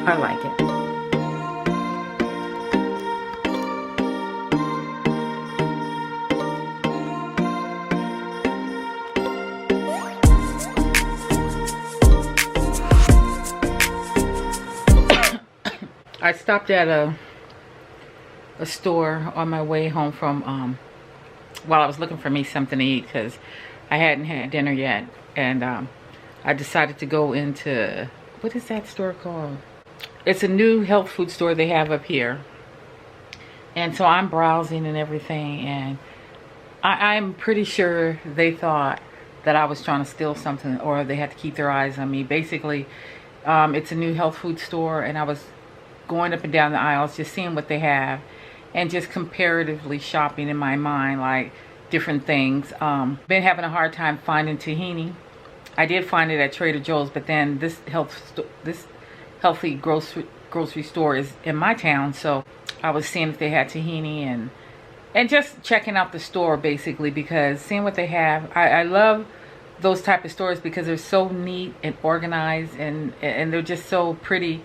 I like it. I stopped at a store on my way home from while I was looking for me something to eat, because I hadn't had dinner yet, and I decided to go into, what is that store called? It's a new health food store they have up here, and so I'm browsing and everything, and I'm pretty sure they thought that I was trying to steal something, or they had to keep their eyes on me. Basically, it's a new health food store, and I was going up and down the aisles just seeing what they have and just comparatively shopping in my mind, like different things. Been having a hard time finding tahini. I did find it at Trader Joe's, but then this healthy grocery store is in my town, so I was seeing if they had tahini and just checking out the store, basically, because seeing what they have. I love those type of stores because they're so neat and organized, and they're just so pretty.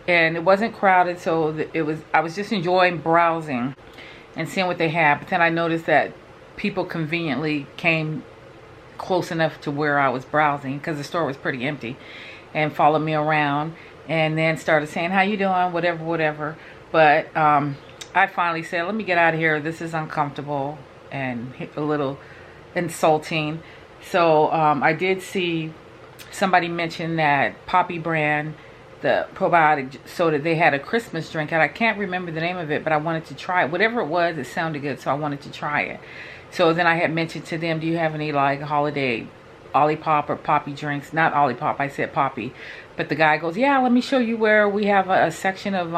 And it wasn't crowded, so I was just enjoying browsing and seeing what they have. But then I noticed that people conveniently came close enough to where I was browsing, because the store was pretty empty, and followed me around, and then started saying, how you doing, whatever. But I finally said, let me get out of here. This is uncomfortable and a little insulting. So I did see somebody mention that Poppi brand, the probiotic soda, they had a Christmas drink, and I can't remember the name of it, but I wanted to try it. Whatever it was, it sounded good, so I wanted to try it. So then I had mentioned to them, do you have any like holiday Olipop or Poppi drinks? Not Olipop, I said Poppi. But the guy goes, yeah, let me show you where we have a section of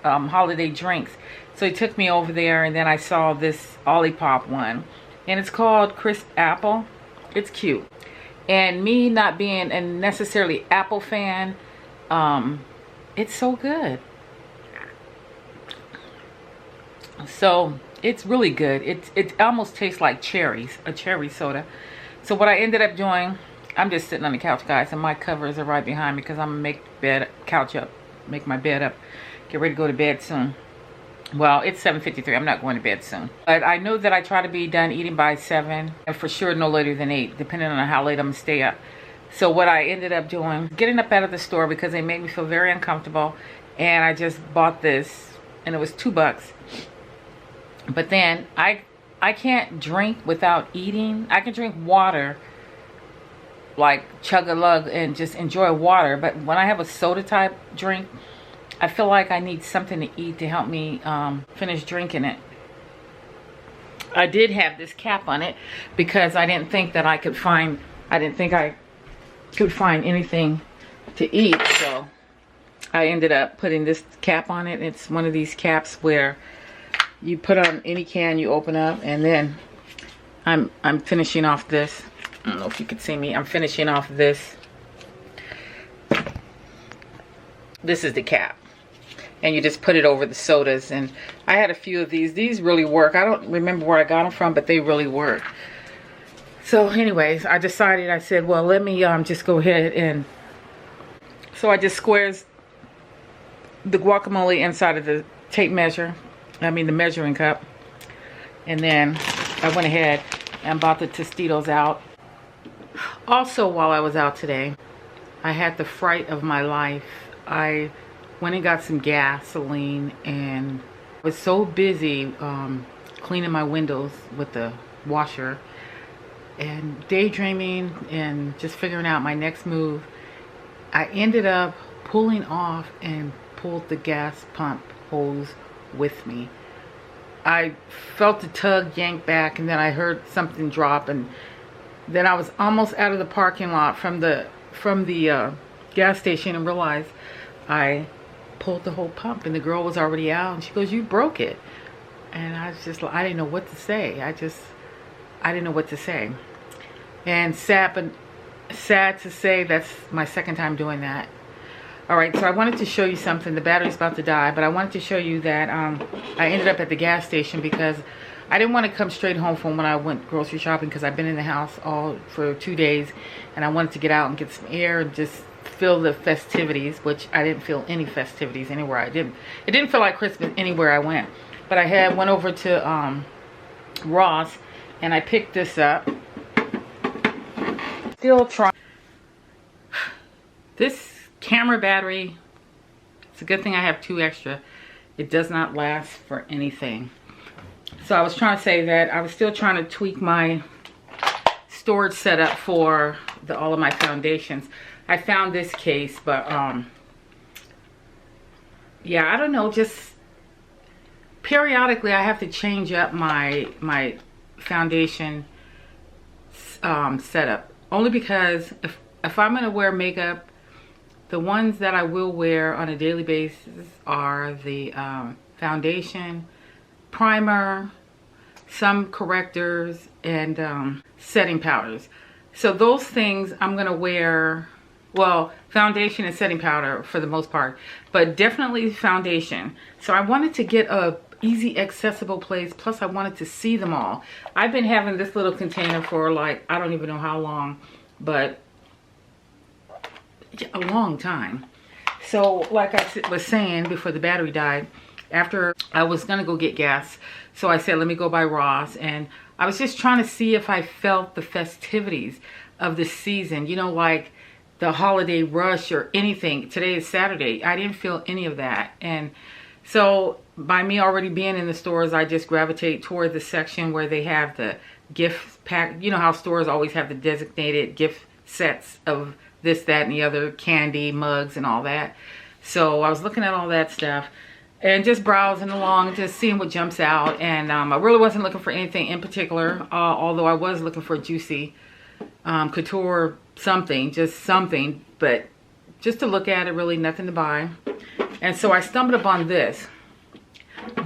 holiday drinks. So he took me over there, and then I saw this Olipop one, and it's called Crisp Apple. It's cute. And me not being a necessarily Apple fan, it's so good. So it's really good. It almost tastes like cherries, a cherry soda. So what I ended up doing, I'm just sitting on the couch, guys, and my covers are right behind me because I'm gonna make my bed up, get ready to go to bed soon. Well, it's 7:53. I'm not going to bed soon, but I know that I try to be done eating by 7, and for sure no later than 8, depending on how late I'm gonna stay up. So what I ended up doing, getting up out of the store because they made me feel very uncomfortable, and I just bought this, and it was $2. But then I can't drink without eating. I can drink water, like chug a lug, and just enjoy water. But when I have a soda type drink, I feel like I need something to eat to help me finish drinking it. I did have this cap on it because I didn't think that I could find anything to eat, so I ended up putting this cap on it. It's one of these caps where you put on any can you open up, and then I'm finishing off this. I don't know if you can see me. I'm finishing off this. This is the cap, and you just put it over the sodas. And I had a few of these. These really work. I don't remember where I got them from, but they really work. So anyways, I decided, I said, well, let me just go ahead, and so I just squares the guacamole inside of the tape measure, the measuring cup, and then I went ahead and bought the Tostitos out. Also, while I was out today, I had the fright of my life. I went and got some gasoline, and I was so busy cleaning my windows with the washer and daydreaming and just figuring out my next move. I ended up pulling off and pulled the gas pump hose with me. I felt the tug yank back, and then I heard something drop, and then I was almost out of the parking lot from the gas station, and realized I pulled the whole pump, and the girl was already out, and she goes, you broke it. And I was just, I didn't know what to say. I didn't know what to say. And sad to say, that's my second time doing that. Alright, so I wanted to show you something. The battery's about to die, but I wanted to show you that I ended up at the gas station because I didn't want to come straight home from when I went grocery shopping, because I've been in the house all for 2 days, and I wanted to get out and get some air and just feel the festivities, which I didn't feel any festivities anywhere I didn't. It didn't feel like Christmas anywhere I went. But I went over to Ross, and I picked this up. Still trying. This camera battery, it's a good thing I have 2 extra. It does not last for anything. So I was trying to say that I was still trying to tweak my storage setup for all of my foundations. I found this case, but yeah, I don't know, just periodically I have to change up my foundation setup, only because if I'm gonna wear makeup, the ones that I will wear on a daily basis are the foundation, primer, some correctors, and setting powders. So those things I'm gonna wear, well, foundation and setting powder for the most part, but definitely foundation. So I wanted to get a easy accessible place, plus I wanted to see them all. I've been having this little container for like, I don't even know how long, but a long time. So like I was saying before the battery died, after I was gonna go get gas, so I said let me go by Ross, and I was just trying to see if I felt the festivities of the season, you know, like the holiday rush or anything. Today is Saturday. I didn't feel any of that. And so by me already being in the stores, I just gravitate toward the section where they have the gift pack. You know how stores always have the designated gift sets of this, that, and the other, candy, mugs, and all that. So I was looking at all that stuff and just browsing along, just seeing what jumps out. And I really wasn't looking for anything in particular, although I was looking for Juicy Couture something, just something, but just to look at it, really nothing to buy. And so I stumbled upon this.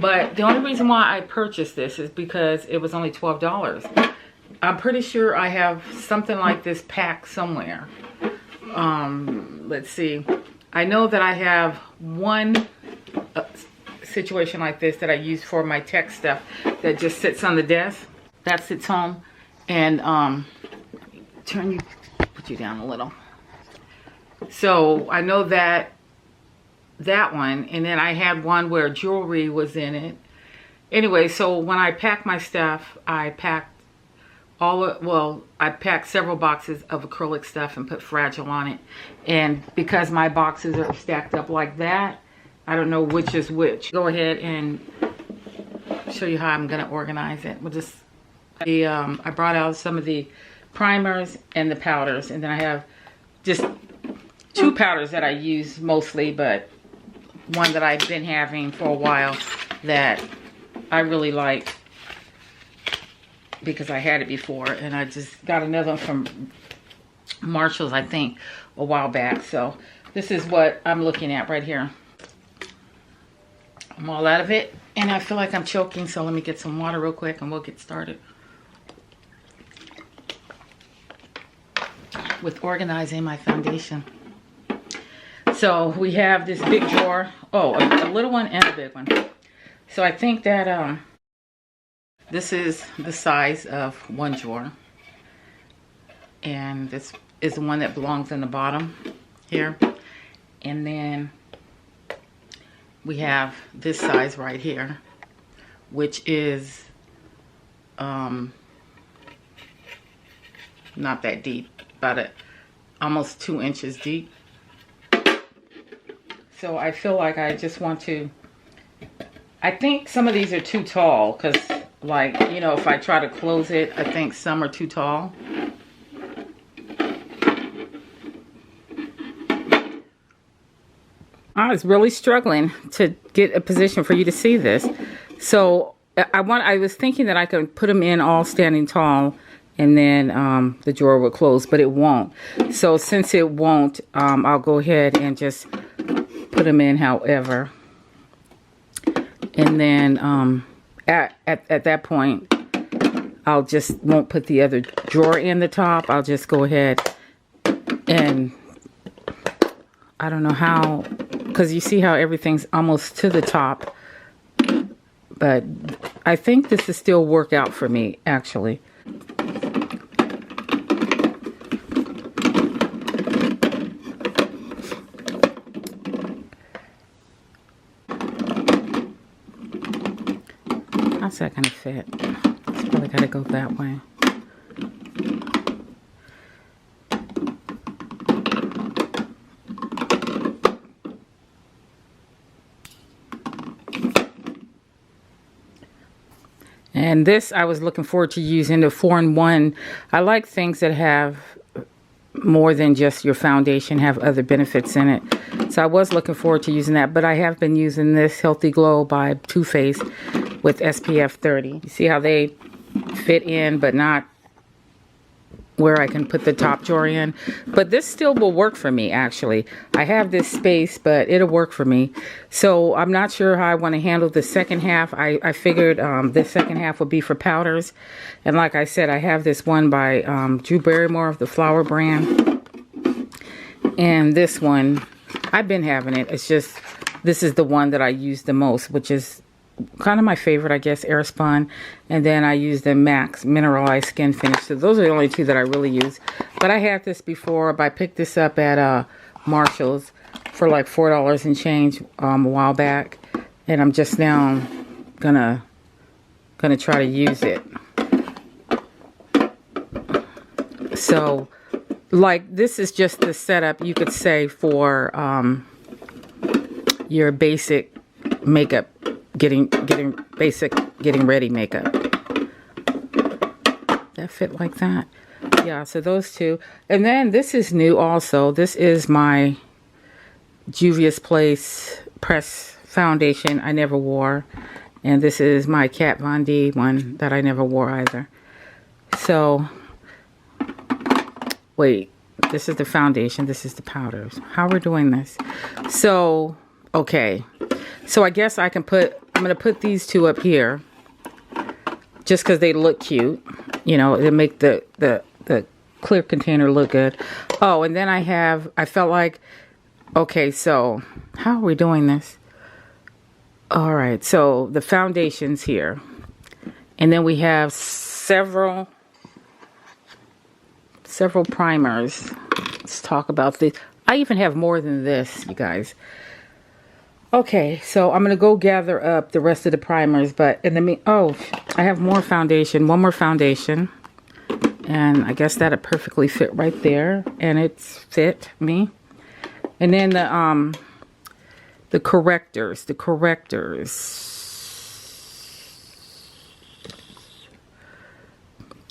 But the only reason why I purchased this is because it was only $12. I'm pretty sure I have something like this pack somewhere. Let's see. I know that I have one situation like this that I use for my tech stuff that just sits on the desk. That sits home. And put you down a little. So I know that one, and then I had one where jewelry was in it. Anyway, so when I packed my stuff, I packed I packed several boxes of acrylic stuff and put Fragile on it. And because my boxes are stacked up like that, I don't know which is which. Go ahead and show you how I'm gonna organize it. We'll just, I brought out some of the primers and the powders, and then I have just 2 powders that I use mostly, but one that I've been having for a while that I really like because I had it before, and I just got another one from Marshall's, I think, a while back. So this is what I'm looking at right here. I'm all out of it, and I feel like I'm choking, so let me get some water real quick and we'll get started with organizing my foundation. So we have this big drawer. Oh, a little one and a big one. So I think that this is the size of one drawer. And this is the one that belongs in the bottom here. And then we have this size right here, which is not that deep, about almost 2 inches deep. So I feel like I just want to, I think some of these are too tall, because like, you know, if I try to close it, I think some are too tall. I was really struggling to get a position for you to see this. So I was thinking that I could put them in all standing tall, and then the drawer will close, but it won't. So since it won't, I'll go ahead and just put them in however. And then at that point, I'll just won't put the other drawer in the top. I'll just go ahead and, I don't know how, because you see how everything's almost to the top. But I think this is still work out for me, actually. How's that gonna fit? It's probably gotta go that way. And this I was looking forward to using the 4-in-1. I like things that have more than just your foundation, have other benefits in it. So I was looking forward to using that, but I have been using this Healthy Glow by Too Faced with SPF 30. You see how they fit in, but not where I can put the top drawer in. But this still will work for me, actually. I have this space, but it'll work for me. So I'm not sure how I want to handle the second half. I figured the second half would be for powders. And like I said, I have this one by Drew Barrymore of the Flower brand. And this one, I've been having it. It's just, this is the one that I use the most, which is kind of my favorite, I guess, Airspun. And then I use the Max Mineralized Skin Finish. So those are the only two that I really use. But I had this before, but I picked this up at Marshall's for like $4 and change a while back. And I'm just now gonna try to use it. So, like, this is just the setup, you could say, for your basic makeup, getting ready makeup. That fit like that. Yeah, so those two. And then this is new also. This is my Juvia's Place Press Foundation I never wore. And this is my Kat Von D one that I never wore either. So, wait. This is the foundation. This is the powders. How we're doing this. So, okay. So I guess I can put, I'm going to put these two up here. Just because they look cute. You know, they make the clear container look good. Oh, and then I felt like, okay, so how are we doing this? All right, so the foundation's here. And then we have several primers. Let's talk about this. I even have more than this, you guys. Okay, so I'm going to go gather up the rest of the primers, but in the oh, I have more foundation, one more foundation. And I guess that'll perfectly fit right there, and it's fit me. And then the correctors,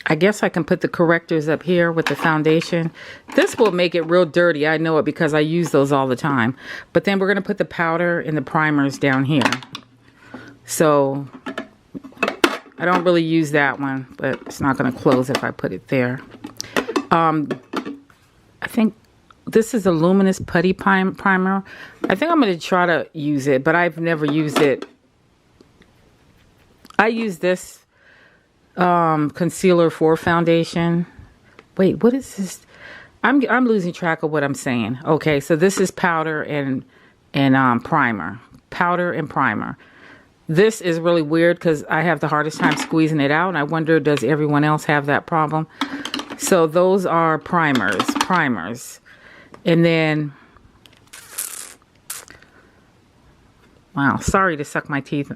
I guess I can put the correctors up here with the foundation. This will make it real dirty. I know it because I use those all the time. But then we're going to put the powder and the primers down here. So I don't really use that one, but it's not going to close if I put it there. I think this is a Luminous Putty Primer. I think I'm going to try to use it, but I've never used it. I use this concealer for foundation. Wait, what is this? I'm losing track of what I'm saying. Okay, so this is powder and primer. Powder and primer. This is really weird because I have the hardest time squeezing it out, and I wonder, does everyone else have that problem? So those are primers. And then, wow, sorry to suck my teeth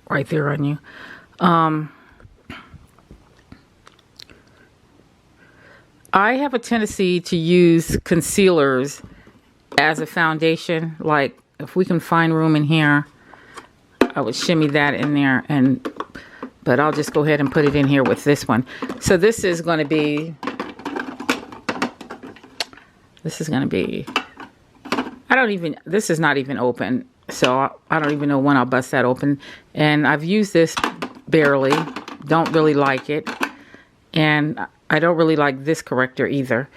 right there on you. I have a tendency to use concealers as a foundation. Like, if we can find room in here, I would shimmy that in there. But I'll just go ahead and put it in here with this one. So this is going to be, this is not even open. So I don't even know when I'll bust that open. And I've used this barely. Don't really like it. And I don't really like this corrector either,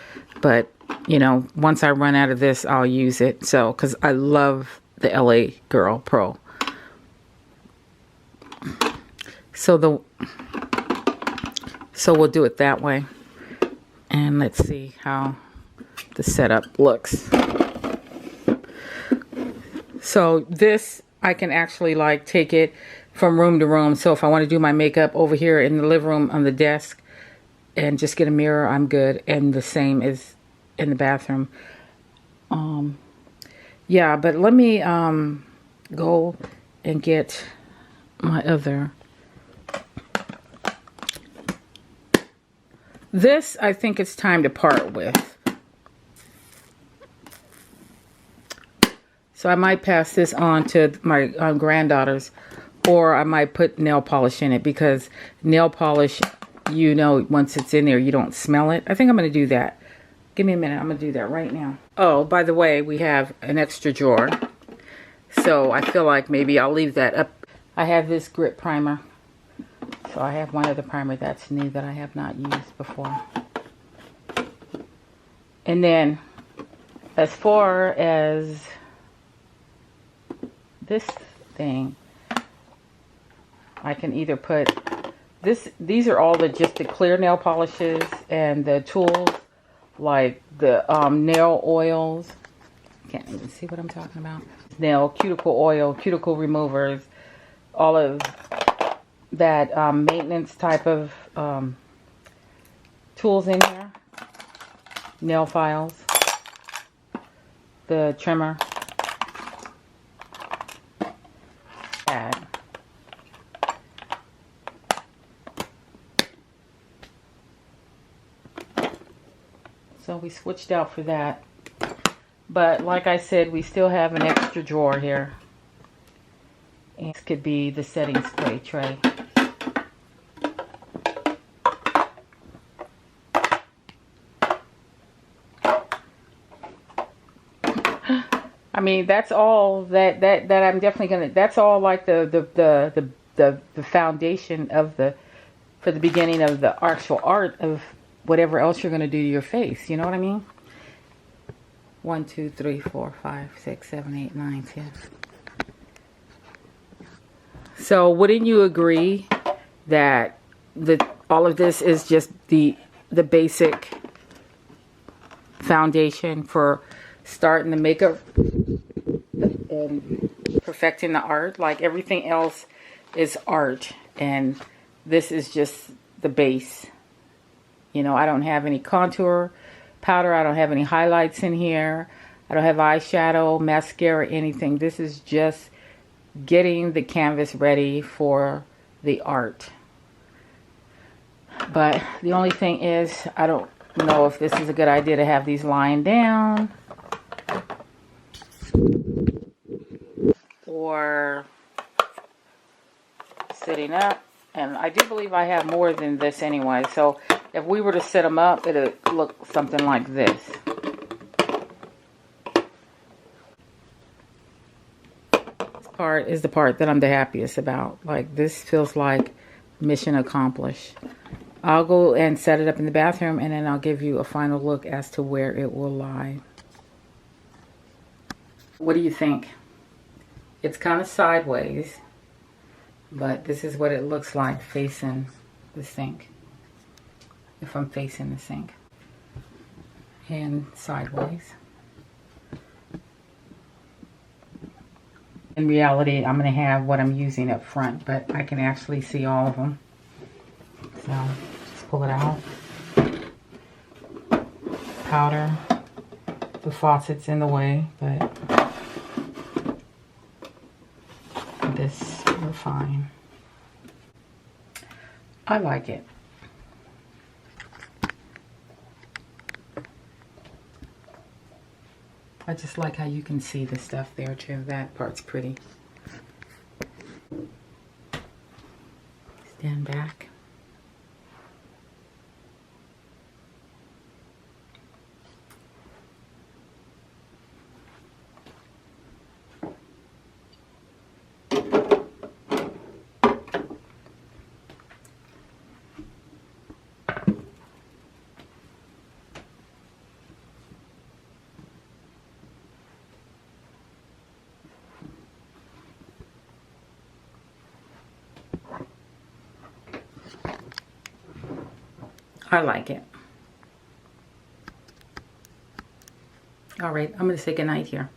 but, you know, once I run out of this, I'll use it. So, because I love the LA Girl Pro. So we'll do it that way. And let's see how the setup looks. So this, I can actually like take it from room to room. So if I want to do my makeup over here in the living room on the desk, and just get a mirror, I'm good. And the same is in the bathroom. Yeah, but let me go and get my other This, I think it's time to part with. So I might pass this on to my granddaughters, or I might put nail polish in it, because nail polish, you know, once it's in there, you don't smell it. I think I'm going to do that. Give me a minute. I'm going to do that right now. Oh, by the way, we have an extra drawer. So I feel like maybe I'll leave that up. I have this grit primer. So I have one other primer that's new that I have not used before. And then as far as this thing, I can either put this, these are all just the clear nail polishes and the tools, like the nail oils. Can't even see what I'm talking about. Nail cuticle oil, cuticle removers, all of that maintenance type of tools in here. Nail files, the trimmer, that. So we switched out for that. But like I said, we still have an extra drawer here. And this could be the setting spray tray. I mean, that's all that I'm definitely gonna. That's all like the foundation of for the beginning of the actual art of whatever else you're gonna do to your face. You know what I mean? 1, 2, 3, 4, 5, 6, 7, 8, 9, 10. So wouldn't you agree that all of this is just the basic foundation for starting the makeup and perfecting the art? Like everything else is art, and this is just the base. You know, I don't have any contour powder. I don't have any highlights in here. I don't have eyeshadow, mascara, anything. This is just getting the canvas ready for the art. But the only thing is, I don't know if this is a good idea to have these lying down or sitting up. And I do believe I have more than this anyway. So if we were to set them up, it would look something like this. This part is the part that I'm the happiest about. Like, this feels like mission accomplished. I'll go and set it up in the bathroom, and then I'll give you a final look as to where it will lie. What do you think? It's kind of sideways, but this is what it looks like facing the sink. If I'm facing the sink. And sideways. In reality, I'm going to have what I'm using up front, but I can actually see all of them. So, just pull it out. Powder. The faucet's in the way, but this, we're fine. I like it. I just like how you can see the stuff there too. That part's pretty. Stand back. I like it. All right, I'm going to say goodnight here.